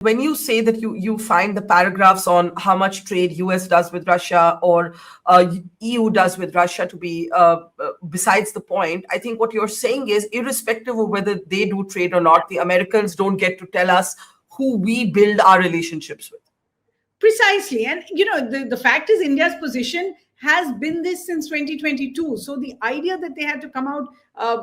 when you say that you find the paragraphs on how much trade US does with Russia or EU does with Russia to be besides the point, I think what you're saying is, irrespective of whether they do trade or not, the Americans don't get to tell us who we build our relationships with. Precisely. And, the fact is, India's position has been this since 2022. So the idea that they had to come out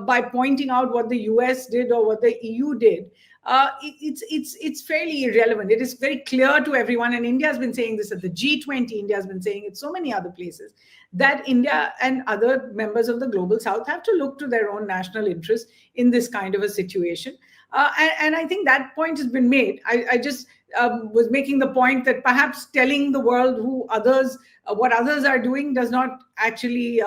by pointing out what the US did or what the EU did, it's fairly irrelevant. It is very clear to everyone, and India has been saying this at the G20. India has been saying it so many other places, that India and other members of the global South have to look to their own national interests in this kind of a situation. And I think that point has been made. I just was making the point that perhaps telling the world what others are doing does not actually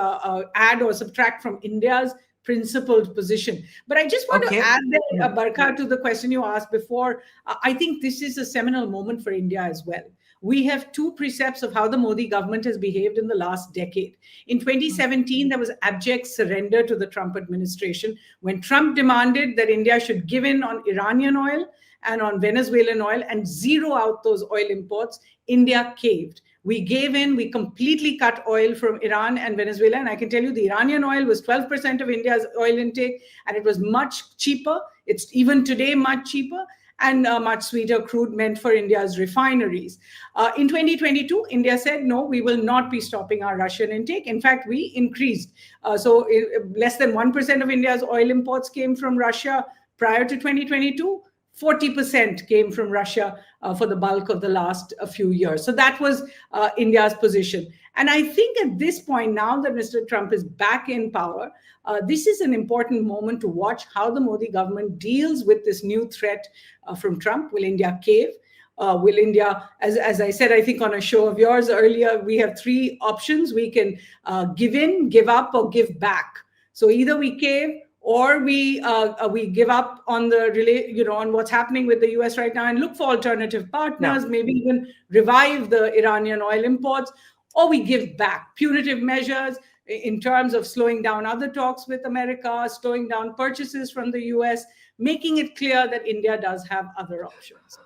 add or subtract from India's principled position. But I just want to add there, Barkha, to the question you asked before. I think this is a seminal moment for India as well. We have two precepts of how the Modi government has behaved in the last decade. In 2017, there was abject surrender to the Trump administration. When Trump demanded that India should give in on Iranian oil and on Venezuelan oil and zero out those oil imports, India caved. We gave in, we completely cut oil from Iran and Venezuela. And I can tell you the Iranian oil was 12% of India's oil intake, and it was much cheaper. It's even today much cheaper, and much sweeter crude meant for India's refineries. In 2022, India said, no, we will not be stopping our Russian intake. In fact, we increased. Less than 1% of India's oil imports came from Russia prior to 2022. 40% came from Russia for the bulk of the last few years. So that was India's position. And I think at this point, now that Mr. Trump is back in power, this is an important moment to watch how the Modi government deals with this new threat from Trump. Will India cave? Will India, as I said, I think on a show of yours earlier, we have three options. We can give in, give up, or give back. So either we cave, or we give up on on what's happening with the US right now and look for alternative partners, maybe even revive the Iranian oil imports, or we give back punitive measures in terms of slowing down other talks with America, slowing down purchases from the US, making it clear that India does have other options.